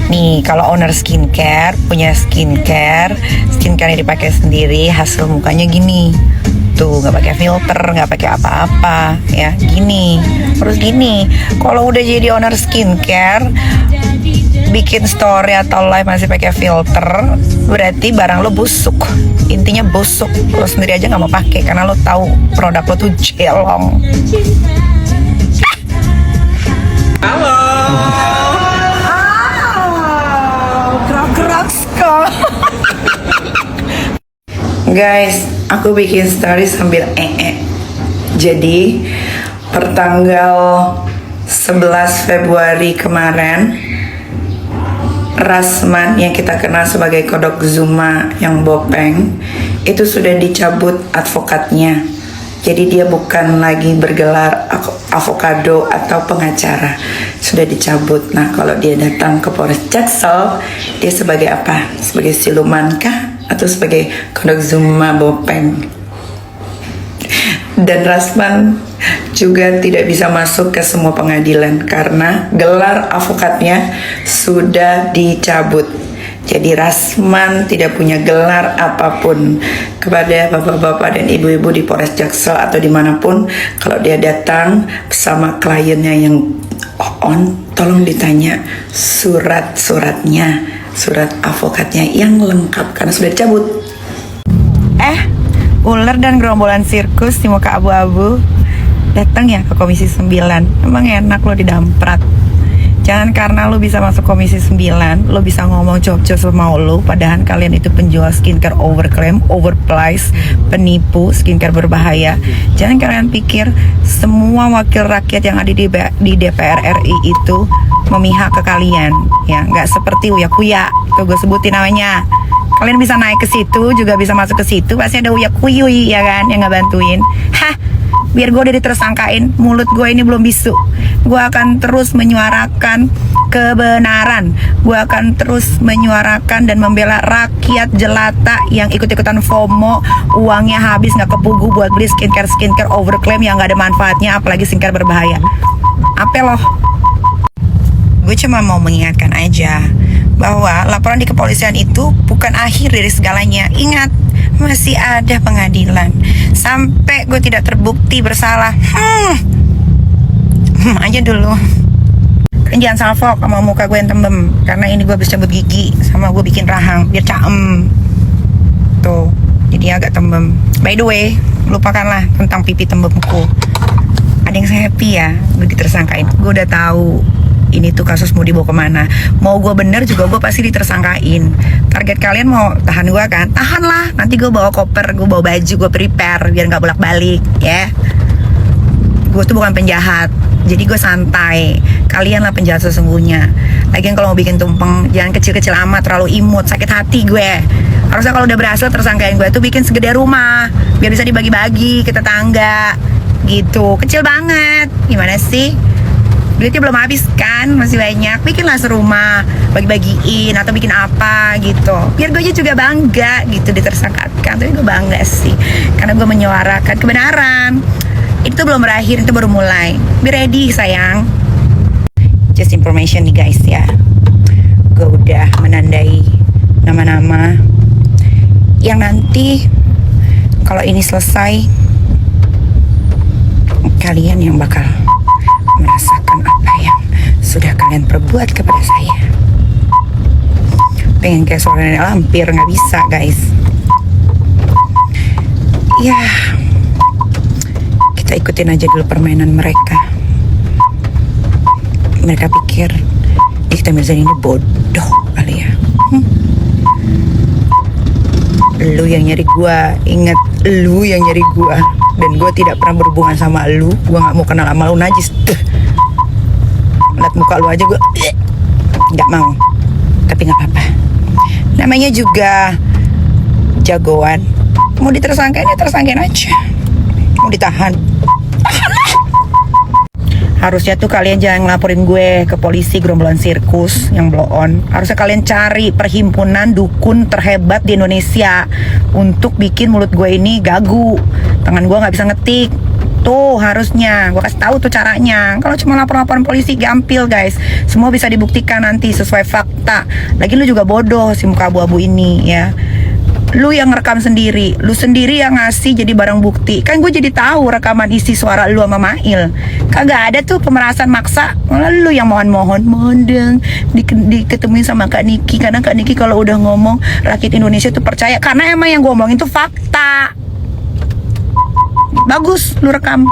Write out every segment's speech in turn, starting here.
Nih, kalau owner skincare punya skincare yang dipakai sendiri, hasil mukanya gini. Tuh, nggak pakai filter, nggak pakai apa-apa, ya. Gini, terus gini. Kalau udah jadi owner skincare, bikin story atau live masih pakai filter, berarti barang lo busuk. Intinya busuk. Lo sendiri aja nggak mau pakai karena lo tahu produk lo tuh jelong. Halo. Gerak-gerak kok. Guys, aku bikin story sambil Jadi, pertanggal 11 Februari kemarin, Rasman yang kita kenal sebagai Kodok Zuma yang bopeng itu sudah dicabut advokatnya. Jadi dia bukan lagi bergelar avokado atau pengacara, sudah dicabut. Nah, kalau dia datang ke Polres Jaksel, dia sebagai apa? Sebagai siluman kah? Atau sebagai Kodok Zuma bopeng? Dan Rasman juga tidak bisa masuk ke semua pengadilan karena gelar avokatnya sudah dicabut. Jadi Rasman tidak punya gelar apapun. Kepada bapak-bapak dan ibu-ibu di Polres Jaksel atau dimanapun, kalau dia datang bersama kliennya yang tolong ditanya surat-suratnya, surat avokatnya yang lengkap karena sudah dicabut. Ular dan gerombolan sirkus di muka abu-abu datang ya ke Komisi 9. Emang enak lo didamprat. Jangan karena lo bisa masuk Komisi 9, lo bisa ngomong cop-cop semau lo, padahal kalian itu penjual skincare overclaim, overprice, penipu, skincare berbahaya. Jangan kalian pikir semua wakil rakyat yang ada di DPR RI itu memihak ke kalian. Ya, nggak seperti uya-kuya. Itu gue sebutin namanya. Kalian bisa naik ke situ, juga bisa masuk ke situ, pasti ada uya-kuyui ya kan, yang nggak bantuin. Biar gue udah ditersangkain, mulut gue ini belum bisu. Gue akan terus menyuarakan kebenaran. Gue akan terus menyuarakan dan membela rakyat jelata yang ikut-ikutan FOMO, uangnya habis nggak kepugu buat beli skincare overclaim yang nggak ada manfaatnya, apalagi skincare berbahaya. Apa loh? Gue cuma mau mengingatkan aja bahwa laporan di kepolisian itu bukan akhir dari segalanya. Ingat, masih ada pengadilan. Sampai gue tidak terbukti bersalah, aja dulu. Kalian jangan salfok sama muka gue yang tembem, karena ini gue habis cabut gigi sama gue bikin rahang biar caem. Tuh, jadi agak tembem. By the way, lupakanlah tentang pipi tembemku. Ada yang happy ya, gue ditersangkain. Gue udah tahu ini tuh kasus mau dibawa kemana. Mau gue bener juga gue pasti ditersangkain. Target kalian mau tahan gue kan? Tahan lah, nanti gue bawa koper, gue bawa baju, gue prepare biar gak bolak-balik ya. Gue tuh bukan penjahat, jadi gue santai. Kalian lah penjahat sesungguhnya. Lagian kalau mau bikin tumpeng, jangan kecil-kecil amat, terlalu imut, sakit hati gue. Harusnya kalau udah berhasil tersangkain gue tuh bikin segede rumah, biar bisa dibagi-bagi ke tetangga gitu. Kecil banget, gimana sih? Duitnya belum habis kan, masih banyak. Bikinlah serumah, bagi-bagiin atau bikin apa gitu. Biar gue juga bangga gitu ditersangkakan. Tapi gue bangga sih, karena gue menyuarakan kebenaran. Itu belum berakhir, itu baru mulai. Be ready sayang. Just information nih guys ya. Gue udah menandai nama-nama yang nanti kalau ini selesai, kalian yang bakal merasakan apa yang sudah kalian perbuat kepada saya. Pengen kayak suara nenek lampir, nggak bisa guys. Ya, kita ikutin aja dulu permainan mereka. Mereka pikir kita Mirzani ini bodoh kali ya. Lu yang nyari gua, ingat, lu yang nyari gua. Dan gue tidak pernah berhubungan sama lu. Gue gak mau kenal sama lu, najis. Lihat muka lu aja gue gak mau. Tapi gak apa-apa, namanya juga jagoan. Mau ditersangkain ya tersangkain aja. Mau ditahan, tahan lah. Harusnya tuh kalian jangan ngelaporin gue ke polisi gerombolan sirkus yang blow on. Harusnya kalian cari perhimpunan dukun terhebat di Indonesia untuk bikin mulut gue ini gagu. Tangan gue gak bisa ngetik, Tuh harusnya gue kasih tahu tuh caranya. Kalau cuma lapor-laporan polisi gampil guys, semua bisa dibuktikan nanti sesuai fakta. Lagi lu juga bodoh si muka abu-abu ini ya. Lu yang rekam sendiri, lu sendiri yang ngasih jadi barang bukti. Kan gue jadi tahu rekaman isi suara lu sama Mail. Kagak ada tuh pemerasan maksa. Malah lu yang mohon dong diketemuin sama Kak Niki. Karena Kak Niki kalau udah ngomong rakyat Indonesia tuh percaya. Karena emang yang gue omongin tuh fakta. Bagus lu rekam.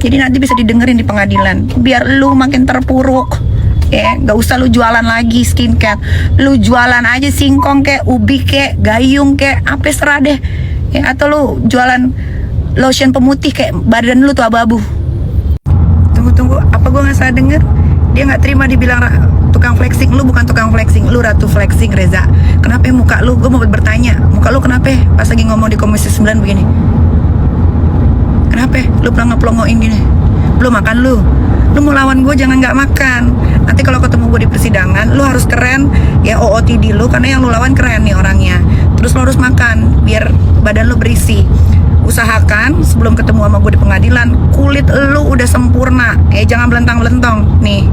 Jadi nanti bisa didengerin di pengadilan. Biar lu makin terpuruk. Ya, gak usah lu jualan lagi skincare. Lu jualan aja singkong kek, ubi kek, gayung kek, apa serah deh. Ya, atau lu jualan lotion pemutih kayak badan lu tuh abu-abu. Tunggu, apa gua nggak salah denger? Dia nggak terima dibilang tukang flexing. Lu bukan tukang flexing, lu ratu flexing, Reza. Kenapa muka lu? Gua mau bertanya, muka lu kenapa pas lagi ngomong di Komisi 9 begini? Kenapa? Lu pelongo-pelongoin gini? Belum makan lu? Lu mau lawan gue jangan nggak makan. Nanti kalau ketemu gue di persidangan, lu harus keren ya, OOTD lu, karena yang lu lawan keren nih orangnya. Terus lu harus makan biar badan lu berisi. Usahakan sebelum ketemu sama gue di pengadilan, kulit lu udah sempurna. Jangan belentang-belentong nih.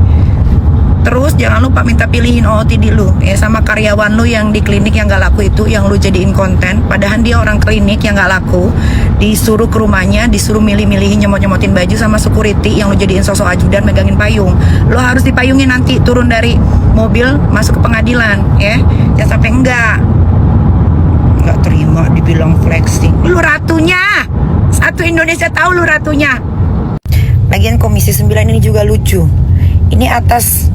Terus jangan lupa minta pilihin OOTD lu ya, sama karyawan lu yang di klinik yang gak laku itu, yang lu jadiin konten. Padahal dia orang klinik yang gak laku, disuruh ke rumahnya, disuruh milih-milihin, nyemot-nyemotin baju sama security yang lu jadiin sosok ajudan megangin payung. Lu harus dipayungin nanti turun dari mobil masuk ke pengadilan ya. Jangan sampai enggak terima dibilang flexing. Lu ratunya. Satu Indonesia tahu lu ratunya. Lagian Komisi 9 ini juga lucu. Ini atas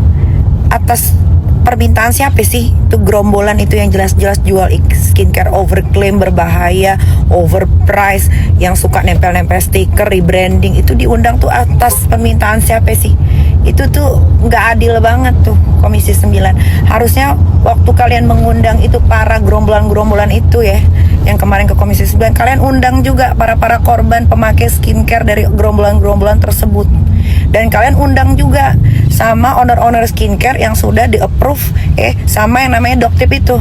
permintaan siapa sih? Itu gerombolan itu yang jelas-jelas jual skincare overclaim, berbahaya, overprice, yang suka nempel-nempel stiker, rebranding. Itu diundang tuh atas permintaan siapa sih? Itu tuh nggak adil banget tuh Komisi 9. Harusnya waktu kalian mengundang itu para gerombolan-gerombolan itu ya, yang kemarin ke Komisi 9, kalian undang juga para korban pemakai skincare dari gerombolan-gerombolan tersebut. Dan kalian undang juga sama owner-owner skincare yang sudah di-approve sama yang namanya Doktip itu.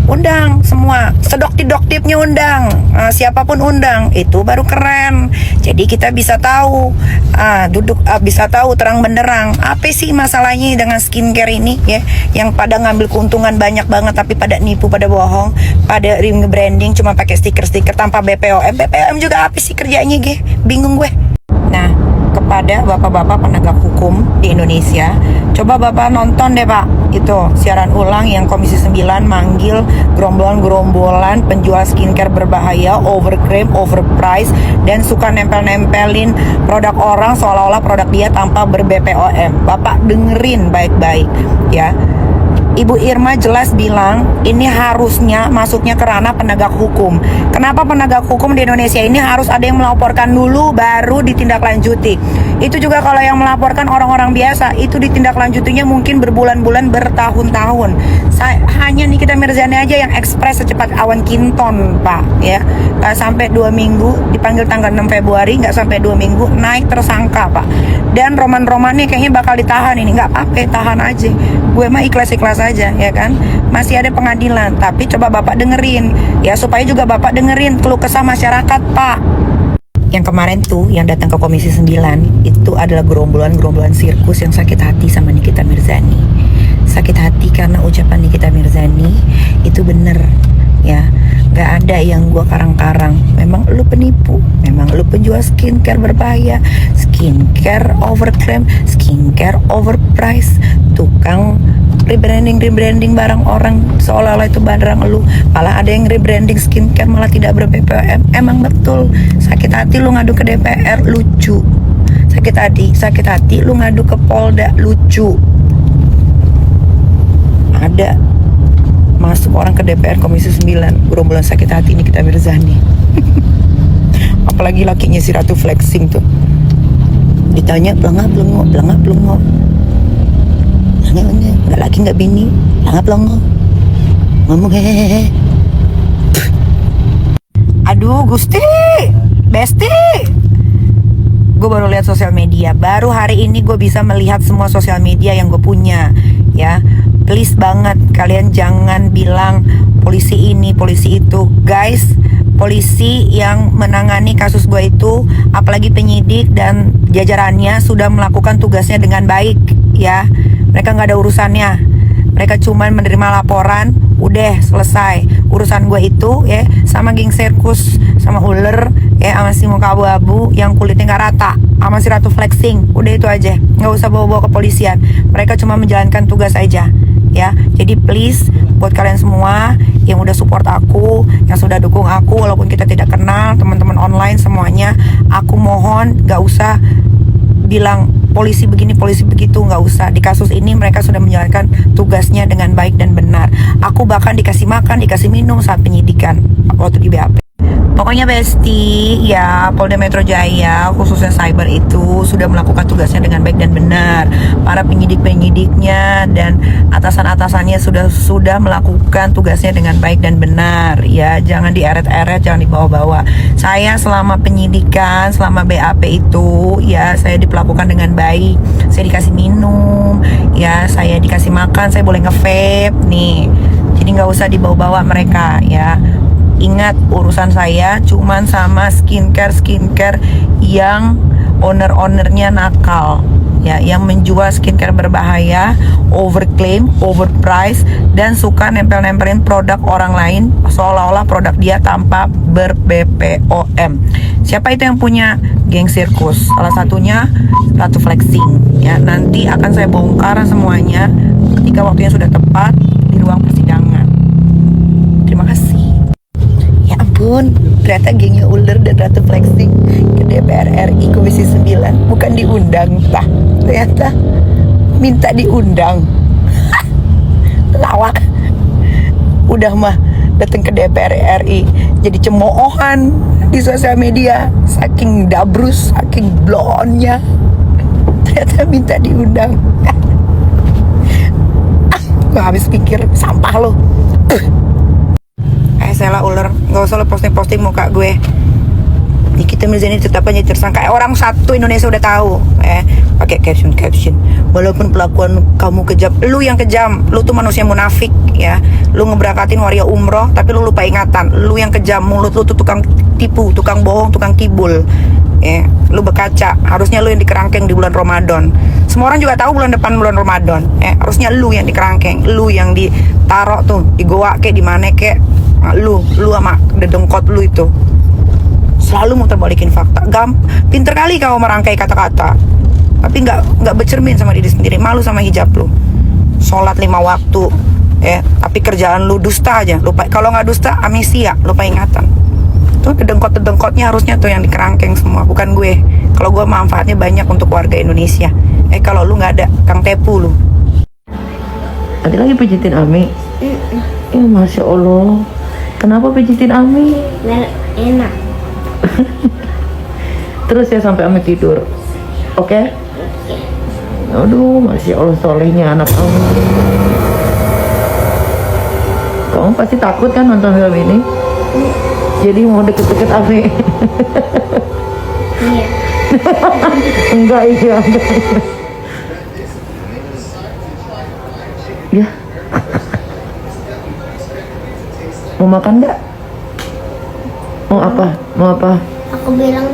Undang semua, sedoktip-doktipnya undang, siapapun undang, itu baru keren. Jadi kita bisa tahu, bisa tahu terang benderang apa sih masalahnya dengan skincare ini ya, yang pada ngambil keuntungan banyak banget tapi pada nipu, pada bohong, pada branding cuma pakai stiker-stiker tanpa BPOM. BPOM juga apa sih kerjanya bingung gue. Nah, kepada bapak-bapak penegak hukum di Indonesia, coba bapak nonton deh pak, itu siaran ulang yang Komisi 9 manggil gerombolan-gerombolan penjual skincare berbahaya, overclaim, overprice, dan suka nempel-nempelin produk orang seolah-olah produk dia tanpa ber-BPOM. Bapak dengerin baik-baik ya. Ibu Irma jelas bilang ini harusnya masuknya ke ranah penegak hukum. Kenapa penegak hukum di Indonesia ini harus ada yang melaporkan dulu baru ditindaklanjuti? Itu juga kalau yang melaporkan orang-orang biasa, itu ditindaklanjutinya mungkin berbulan-bulan, bertahun-tahun. Hanya Nikita Mirzani aja yang ekspres secepat awan kinton pak ya. Gak sampai 2 minggu, dipanggil tanggal 6 Februari, gak sampai 2 minggu naik tersangka pak. Dan roman-romannya kayaknya bakal ditahan ini. Gak apa-apa, tahan aja. Gue mah ikhlas-ikhlas aja ya kan, masih ada pengadilan. Tapi coba bapak dengerin ya, supaya juga bapak dengerin keluh kesah masyarakat pak. Yang kemarin tuh yang datang ke Komisi 9 itu adalah gerombolan sirkus yang sakit hati sama Nikita Mirzani. Sakit hati karena ucapan Nikita Mirzani itu bener ya, gak ada yang gua karang-karang. Memang lu penipu, memang lu penjual skincare berbahaya, skincare overclaim, skincare overprice, tukang rebranding barang orang seolah-olah itu barang lu. Malah ada yang rebranding skincare malah tidak ber-BPOM. Emang betul sakit hati lu ngadu ke DPR, lucu. Sakit hati lu ngadu ke Polda, lucu. Ada masuk orang ke DPR Komisi 9 gerombolan sakit hati ini Nikita Mirzani. Apalagi lakinya si Ratu flexing tuh, ditanya belengah belengok, nggak laki nggak bini, belengah ngomong hehehe. Aduh Gusti, Besti, gue baru lihat sosial media, baru hari ini gue bisa melihat semua sosial media yang gue punya ya. Please banget kalian jangan bilang polisi ini polisi itu guys. polisi yang menangani kasus gue itu, apalagi penyidik dan jajarannya sudah melakukan tugasnya dengan baik ya. Mereka nggak ada urusannya, mereka cuma menerima laporan, udah selesai urusan gue itu ya, sama geng sirkus, sama ular ya, sama si muka abu-abu yang kulitnya nggak rata, sama si Ratu Flexing. Udah itu aja, nggak usah bawa-bawa ke polisian. Mereka cuma menjalankan tugas aja ya. Jadi please, buat kalian semua yang udah support aku, yang sudah dukung aku walaupun kita tidak kenal, teman-teman online semuanya, aku mohon gak usah bilang polisi begini polisi begitu, nggak usah. Di kasus ini mereka sudah menjalankan tugasnya dengan baik dan benar. Aku bahkan dikasih makan, dikasih minum saat penyidikan waktu di BAP. Pokoknya Besti, ya Polda Metro Jaya khususnya cyber itu sudah melakukan tugasnya dengan baik dan benar. Para penyidik-penyidiknya dan atasan-atasannya sudah melakukan tugasnya dengan baik dan benar. Ya, jangan dieret-eret, jangan dibawa-bawa. Saya selama penyidikan, selama BAP itu, ya saya diperlakukan dengan baik. Saya dikasih minum, ya saya dikasih makan, saya boleh nge-vape nih. Jadi nggak usah dibawa-bawa mereka, ya. Ingat, urusan saya cuman sama skincare yang ownernya nakal ya, yang menjual skincare berbahaya, overclaim, overprice, dan suka nempel-nempelin produk orang lain seolah-olah produk dia tanpa ber-BPOM. Siapa itu yang punya? Geng sirkus, salah satunya Ratu Flexing ya. Nanti akan saya bongkar semuanya ketika waktunya sudah tepat di ruang persidangan. Terima kasih. Ya ampun, ternyata gengnya ular dan Ratu Flexing ke DPR RI Komisi 9 bukan diundang, lah ternyata minta diundang. Lawak. Udah mah datang ke DPR RI jadi cemoohan di sosial media, saking dabrus, saking blonnya, ternyata minta diundang. Gak habis pikir, sampah lo. Salah ular, nggak usah lo posting muka gue. Nikita Mirzani tetapkan jadi tersangka. Orang satu Indonesia udah tahu. Pakai caption. Walaupun pelakuan kamu kejam, lu yang kejam. Lu tuh manusia munafik ya. Lu ngeberangkatin waria umroh, tapi lu lupa ingatan. Lu yang kejam, mulut lu tuh tukang tipu, tukang bohong, tukang kibul. Lu berkaca. Harusnya lu yang dikerangkeng di bulan Ramadan. Semua orang juga tahu bulan depan bulan Ramadan. Harusnya lu yang dikerangkeng, lu yang ditaruh tuh di goa kek, di mana kek. Lu sama dedengkot lu itu selalu muter balikin fakta. Pinter kali kau merangkai kata-kata, tapi nggak bercermin sama diri sendiri. Malu sama hijab lu. Sholat 5 waktu, tapi kerjaan lu dusta aja. Lupa, kalau nggak dusta amnesia, lupa ingatan. Tuh dedengkot-dedengkotnya harusnya tuh yang dikerangkeng semua, bukan gue. Kalau gue manfaatnya banyak untuk warga Indonesia. Kalau lu nggak ada, Kang Tepu lu. Tadi lagi pijitin Ami. Masya Allah. Kenapa pijitin Ami? Enak. Terus ya sampai Ami tidur. Oke? Aduh, Masya Allah solehnya anak Ami. Kamu pasti takut kan nonton film ini? Jadi mau deket-deket Ami? Iya. Enggak. Ya. Mau makan nggak? Mau apa? Aku bilang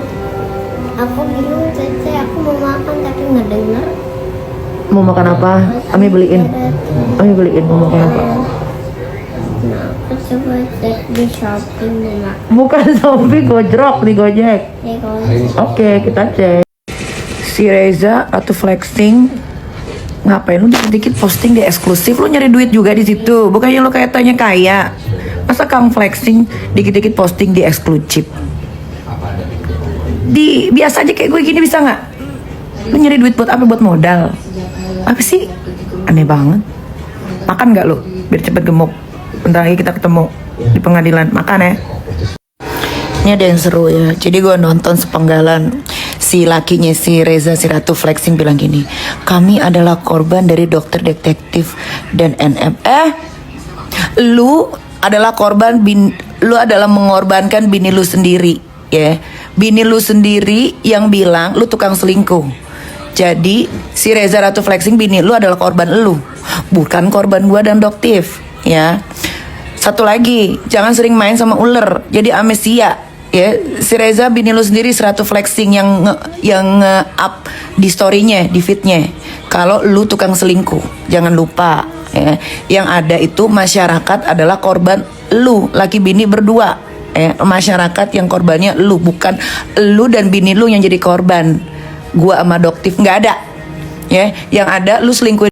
Cece, aku mau makan tapi nggak denger. Mau makan apa? Ami beliin mau makan apa? Nah, aku coba cek di Shopee mau makan. Bukan Shopee, Gojrok di Gojek. Oke, kita cek. Si Reza atau Flexing, ngapain lu dikit-dikit posting di eksklusif? Lu nyari duit juga di situ. Bukannya lu kayak tanya kaya. Masa Kang Flexing dikit-dikit posting di eksklusif? Di biasa aja kayak gue gini bisa nggak? Lu nyari duit buat apa? Buat modal? Apa sih? Aneh banget. Makan nggak lu? Biar cepet gemuk. Bentar lagi kita ketemu di pengadilan. Makan ya. Ini ada yang seru ya. Jadi gue nonton sepenggalan. Si lakinya si Reza, si Ratu Flexing bilang gini, kami adalah korban dari dokter detektif dan NM. Lu adalah korban, lu adalah mengorbankan bini lu sendiri, ya. Bini lu sendiri yang bilang lu tukang selingkuh. Jadi si Reza Ratu Flexing bini lu adalah korban lu, bukan korban gua dan Doktif, ya. Satu lagi, jangan sering main sama ular, jadi amnesia. Ya, si Reza bini lu sendiri seratu flexing yang up di storynya, di feednya. Kalau lu tukang selingkuh, jangan lupa. Ya, yang ada itu masyarakat adalah korban lu, laki bini berdua. Masyarakat yang korbannya lu, bukan lu dan bini lu yang jadi korban. Gua sama Doktif nggak ada. Ya, yang ada lu selingkuh.